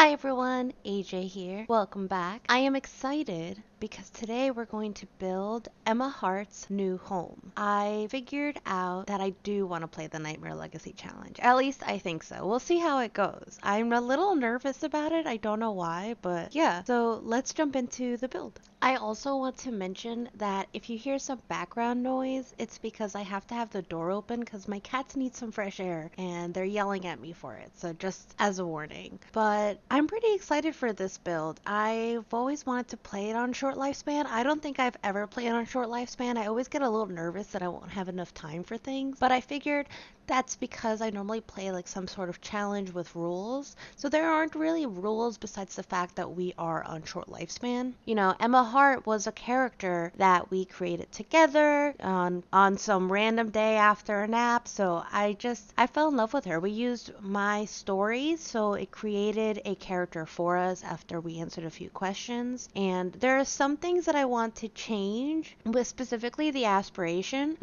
Hi everyone, AJ here. Welcome back. I am excited because today we're going to build Emma Hart's new home. I figured out that I do want to play the Nightmare Legacy Challenge. At least I think so. We'll see how it goes. I'm a little nervous about it. I don't know why, but yeah. So let's jump into the build. I also want to mention that if you hear some background noise, it's because I have to have the door open because my cats need some fresh air and they're yelling at me for it. So just as a warning. But I'm pretty excited for this build. I've always wanted to play it on short lifespan. I don't think I've ever played on short lifespan. I always get a little nervous that I won't have enough time for things. But I figured that's because I normally play like some sort of challenge with rules. So there aren't really rules besides the fact that we are on short lifespan. You know, Emma Hart was a character that we created together on some random day after a nap. So I fell in love with her. We used my stories, so it created a character for us after we answered a few questions. And there are some things that I want to change, with specifically the aspiration.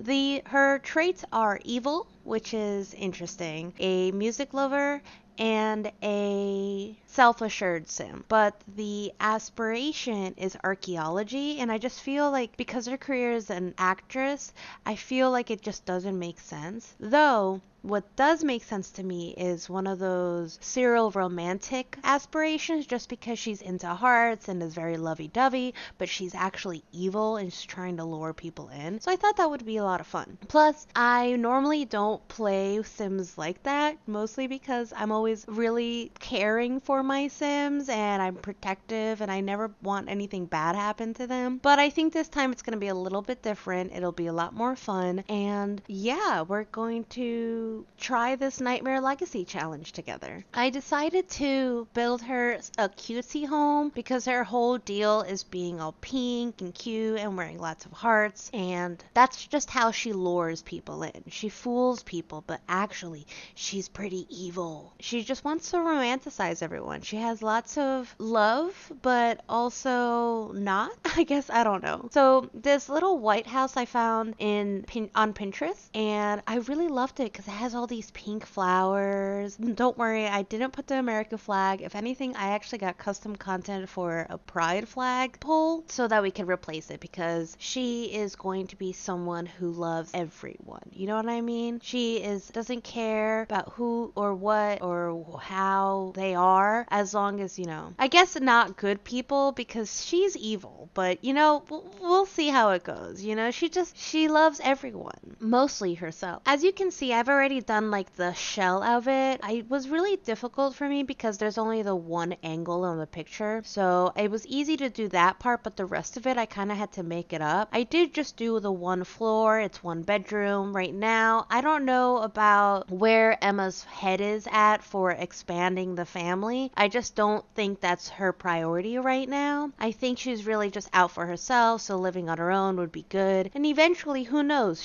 Her traits are evil, which is interesting, a music lover, and a self-assured sim. But the aspiration is archaeology, and I just feel like because her career is an actress, I feel like it just doesn't make sense. Though what does make sense to me is one of those serial romantic aspirations, just because she's into hearts and is very lovey-dovey, but she's actually evil and she's trying to lure people in. So I thought that would be a lot of fun. Plus, I normally don't play sims like that, mostly because I'm always really caring for my sims and I'm protective and I never want anything bad happen to them. But I think this time it's going to be a little bit different. It'll be a lot more fun. And yeah, we're going to try this Nightmare Legacy Challenge together. I decided to build her a cutesy home because her whole deal is being all pink and cute and wearing lots of hearts, and that's just how she lures people in. She fools people, but actually she's pretty evil. She just wants to romanticize everyone. She has lots of love, but also not. I guess, I don't know. So this little white house I found on Pinterest, and I really loved it because it has all these pink flowers. Don't worry, I didn't put the American flag. If anything, I actually got custom content for a pride flag pole so that we could replace it, because she is going to be someone who loves everyone. You know what I mean? She doesn't care about who or what or how they are, as long as, I guess not good people, because she's evil, but we'll see how it goes. She loves everyone, mostly herself. As you can see, I've already done like the shell of it. It was really difficult for me because there's only the one angle on the picture, so it was easy to do that part, but the rest of it I kind of had to make it up. I did just do the one floor. It's one bedroom right now. I don't know about where Emma's head is at for expanding the family. I just don't think that's her priority right now. I think she's really just out for herself, so living on her own would be good, and eventually, who knows,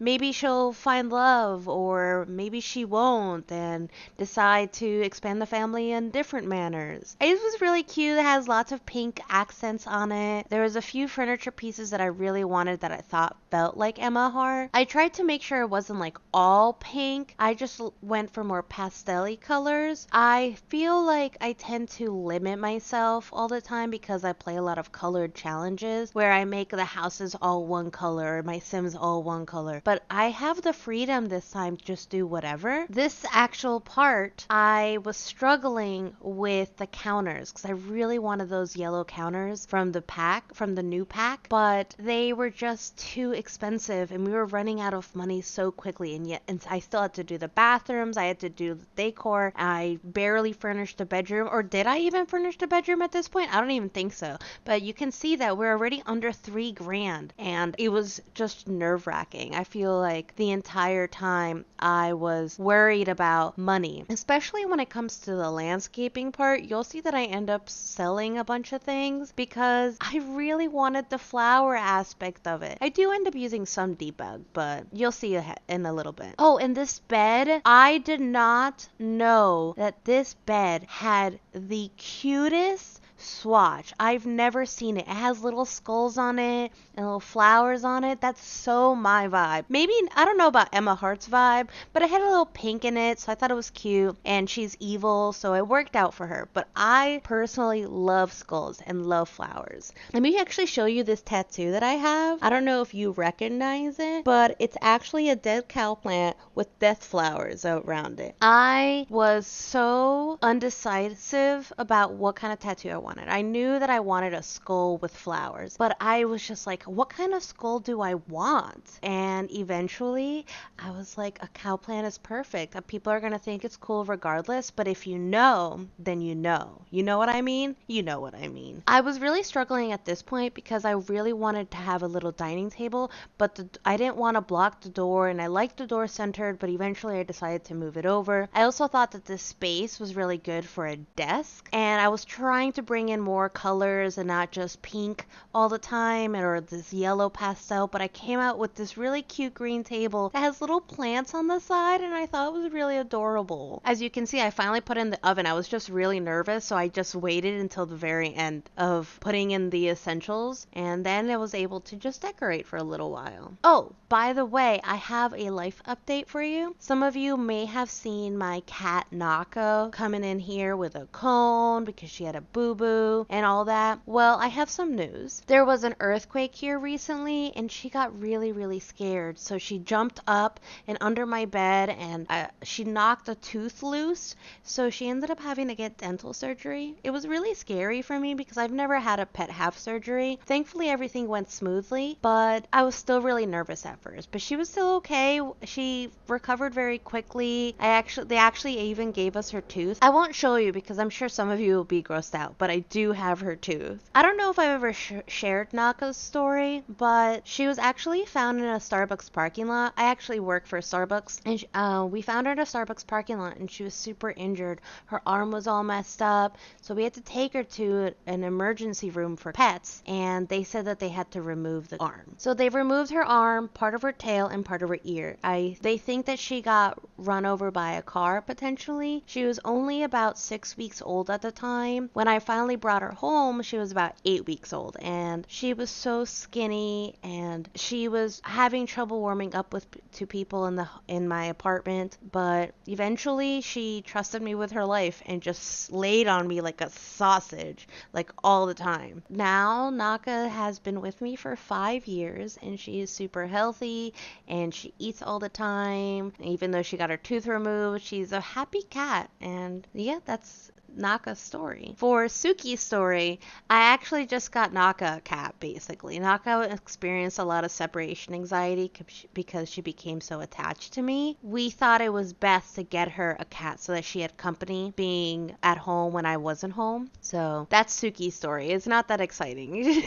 maybe she'll find love, or maybe she won't and decide to expand the family in different manners. It was really cute. It has lots of pink accents on it. There was a few furniture pieces that I really wanted that I thought felt like Emma Hart. I tried to make sure it wasn't like all pink. I just went for more pastel-y colors. I feel like I tend to limit myself all the time because I play a lot of colored challenges where I make the houses all one color, my sims all one color. But I have the freedom this time to just do whatever. This actual part, I was struggling with the counters because I really wanted those yellow counters from the new pack, but they were just too expensive and we were running out of money so quickly, and I still had to do the bathrooms, I had to do the decor. I barely furnished the bedroom, or did I even furnish the bedroom at this point? I don't even think so. But you can see that we're already under $3,000, and it was just nerve-wracking. I feel like the entire time I was worried about money, especially when it comes to the landscaping part. You'll see that I end up selling a bunch of things because I really wanted the flower aspect of it. I do end up using some debug, but you'll see in a little bit. Oh, and this bed, I did not know that this bed had the cutest swatch. I've never seen it. It has little skulls on it and little flowers on it. That's so my vibe. Maybe, I don't know about Emma Hart's vibe, but it had a little pink in it, so I thought it was cute. And she's evil, so it worked out for her. But I personally love skulls and love flowers. Let me actually show you this tattoo that I have. I don't know if you recognize it, but it's actually a dead cow plant with death flowers around it. I was so undecisive about what kind of tattoo I wanted. I knew that I wanted a skull with flowers, but I was just like, what kind of skull do I want? And eventually I was like, a cow plant is perfect. People are gonna think it's cool regardless, but if you know, then you know. You know what I mean? You know what I mean. I was really struggling at this point because I really wanted to have a little dining table, but I didn't want to block the door, and I liked the door centered, but eventually I decided to move it over. I also thought that this space was really good for a desk, and I was trying to bring in more colors and not just pink all the time or this yellow pastel, but I came out with this really cute green table that has little plants on the side, and I thought it was really adorable. As you can see, I finally put in the oven. I was just really nervous, so I just waited until the very end of putting in the essentials, and then I was able to just decorate for a little while. Oh, by the way, I have a life update for you. Some of you may have seen my cat Nako coming in here with a cone because she had a boo-boo and all that. Well, I have some news. There was an earthquake here recently, and she got really, really scared. So she jumped up and under my bed, and she knocked a tooth loose. So she ended up having to get dental surgery. It was really scary for me because I've never had a pet have surgery. Thankfully, everything went smoothly, but I was still really nervous at first. But she was still okay. She recovered very quickly. They actually even gave us her tooth. I won't show you because I'm sure some of you will be grossed out, but I do have her tooth. I don't know if I've ever shared Naka's story, but she was actually found in a Starbucks parking lot. I actually work for Starbucks, and we found her in a Starbucks parking lot, and she was super injured. Her arm was all messed up, so we had to take her to an emergency room for pets, and they said that they had to remove the arm. So they removed her arm, part of her tail, and part of her ear. They think that she got run over by a car, potentially. She was only about 6 weeks old at the time. When I finally brought her home, she was about 8 weeks old, and she was so skinny, and she was having trouble warming up to people in my apartment, but eventually she trusted me with her life and just laid on me like a sausage, like all the time. Now Naka has been with me for 5 years, and she is super healthy, and she eats all the time. Even though she got her tooth removed, she's a happy cat. And yeah, that's Naka's story. For Suki's story, I actually just got Naka a cat, basically. Naka experienced a lot of separation anxiety because she became so attached to me. We thought it was best to get her a cat so that she had company being at home when I wasn't home. So that's Suki's story. It's not that exciting.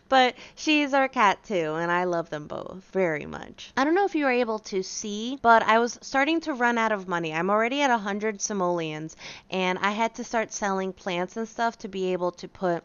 But she's our cat too, and I love them both very much. I don't know if you were able to see, but I was starting to run out of money. I'm already at 100 simoleons, and I had to start selling plants and stuff to be able to put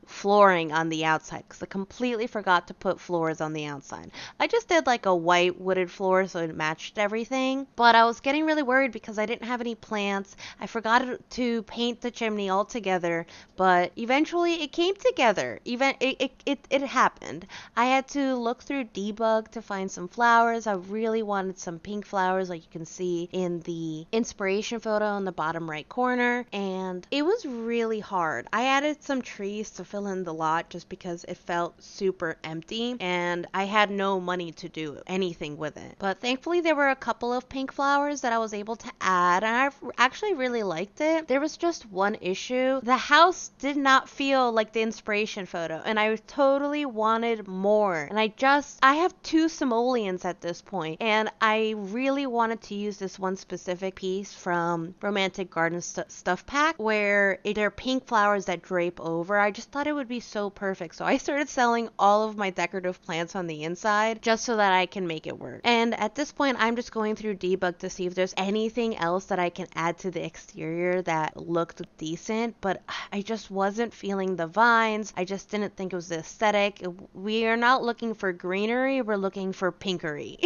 flooring on the outside because I completely forgot to put floors on the outside. I just did like a white wooded floor so it matched everything, but I was getting really worried because I didn't have any plants. I forgot to paint the chimney altogether, but eventually it came together. It happened. I had to look through debug to find some flowers. I really wanted some pink flowers like you can see in the inspiration photo in the bottom right corner, and it was really hard. I added some trees to fill in the lot just because it felt super empty and I had no money to do anything with it. But thankfully there were a couple of pink flowers that I was able to add, and I actually really liked it. There was just one issue. The house did not feel like the inspiration photo, and I totally wanted more. And I have 2 simoleons at this point, and I really wanted to use this one specific piece from Romantic Garden Stuff Pack where they're pink flowers that drape over. I just thought it would be so perfect. So I started selling all of my decorative plants on the inside just so that I can make it work. And at this point, I'm just going through debug to see if there's anything else that I can add to the exterior that looked decent, but I just wasn't feeling the vines. I just didn't think it was the aesthetic. We are not looking for greenery, we're looking for pinkery.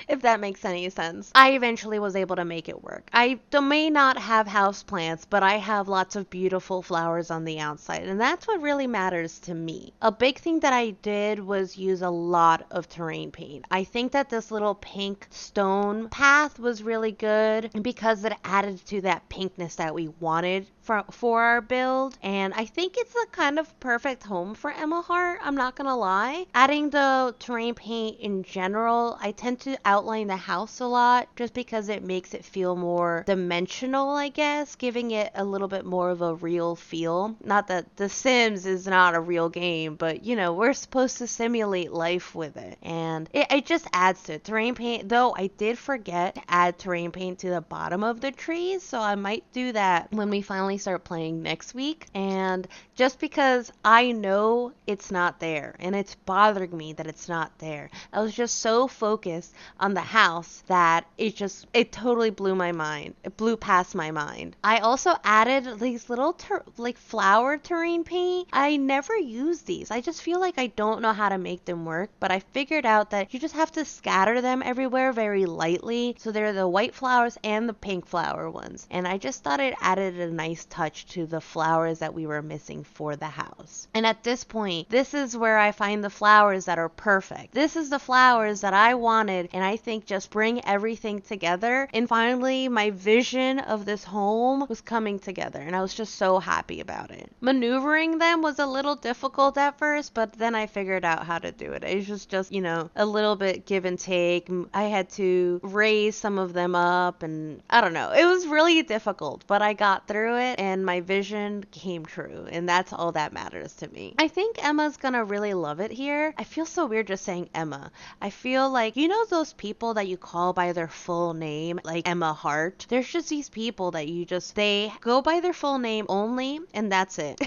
if that makes any sense. I eventually was able to make it work. I may not have house plants, but I have lots of beautiful flowers on the outside, and that's what really matters to me. A big thing that I did was use a lot of terrain paint. I think that this little pink stone path was really good because it added to that pinkness that we wanted for our build, and I think it's a kind of perfect home for Emma Hart, I'm not gonna lie. Adding the terrain paint in general, I tend to outline the house a lot just because it makes it feel more dimensional, I guess, giving it a little bit more of a real feel. Not that The Sims is not a real game, but you know, we're supposed to simulate life with it, and it just adds to it. Terrain paint, though I did forget to add terrain paint to the bottom of the trees, so I might do that when we finally start playing next week. And just because I know it's not there and it's bothering me that it's not there, I was just so focused on the house that it totally blew my mind. It blew past my mind. I also added these little like flower terrain paint. I never use these. I just feel like I don't know how to make them work, but I figured out that you just have to scatter them everywhere very lightly. So they're the white flowers and the pink flower ones, and I just thought it added a nice touch to the flowers that we were missing for the house. And at this point, this is where I find the flowers that are perfect. This is the flowers that I wanted, and I think just bring everything together. And finally, my vision of this home was coming together, and I was just so happy about it. Maneuvering them was a little difficult at first, but then I figured out how to do it. It was just, you know, a little bit give and take. I had to raise some of them up, and I don't know. It was really difficult, but I got through it, and my vision came true, and that's all that matters to me. I think Emma's gonna really love it here. I feel so weird just saying Emma. I feel like, you know, those people that you call by their full name, like Emma Hart? There's just these people that they go by their full name only, and that's it.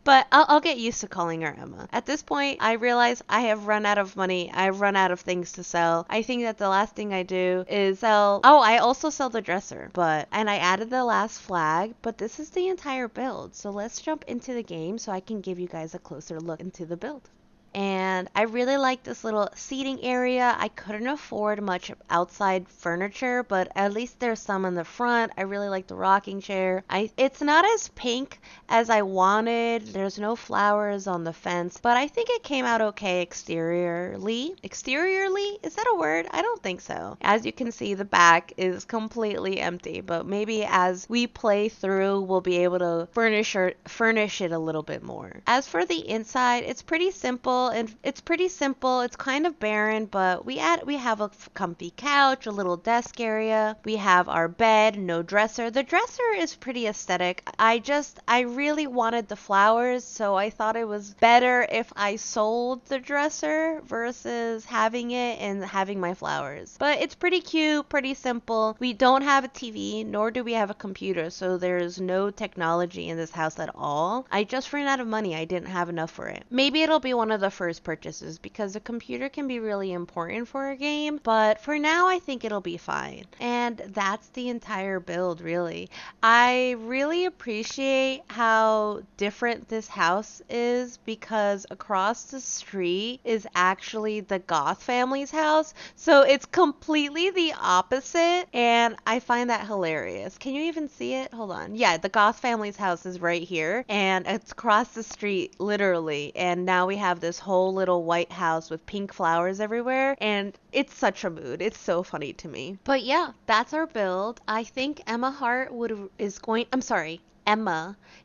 But I'll get used to calling her Emma. At this point, I realize I have run out of money. I've run out of things to sell. I think that the last thing I do is sell... Oh, I also sell the dresser. And I added the last flag, but this is the entire build. So let's jump into the game so I can give you guys a closer look into the build. And I really like this little seating area. I couldn't afford much outside furniture, but at least there's some in the front. I really like the rocking chair. It's not as pink as I wanted. There's no flowers on the fence, but I think it came out okay exteriorly. Exteriorly? Is that a word? I don't think so. As you can see, the back is completely empty, but maybe as we play through, we'll be able to furnish it a little bit more. As for the inside, it's pretty simple. And it's pretty simple. It's kind of barren, but we have a comfy couch, a little desk area. We have our bed, no dresser. The dresser is pretty aesthetic. I really wanted the flowers, so I thought it was better if I sold the dresser versus having it and having my flowers. But it's pretty cute, pretty simple. We don't have a TV, nor do we have a computer, so there's no technology in this house at all. I just ran out of money. I didn't have enough for it. Maybe it'll be one of the first purchases because the computer can be really important for a game, but for now I think it'll be fine. And that's the entire build, really. I really appreciate how different this house is because across the street is actually the Goth family's house, so it's completely the opposite, and I find that hilarious. Can you even see it? Hold on. Yeah, the Goth family's house is right here, and it's across the street literally, and now we have this whole little white house with pink flowers everywhere, and it's such a mood. It's so funny to me. But yeah, that's our build. I think Emma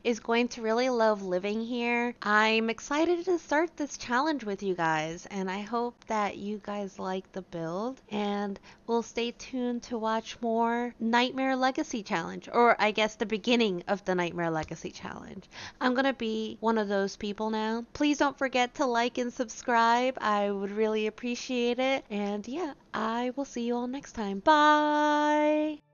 is going to really love living here. I'm excited to start this challenge with you guys, and I hope that you guys like the build, and we'll stay tuned to watch more Nightmare Legacy Challenge, or I guess the beginning of the Nightmare Legacy Challenge. I'm gonna be one of those people now. Please don't forget to like and subscribe. I would really appreciate it, and yeah, I will see you all next time. Bye!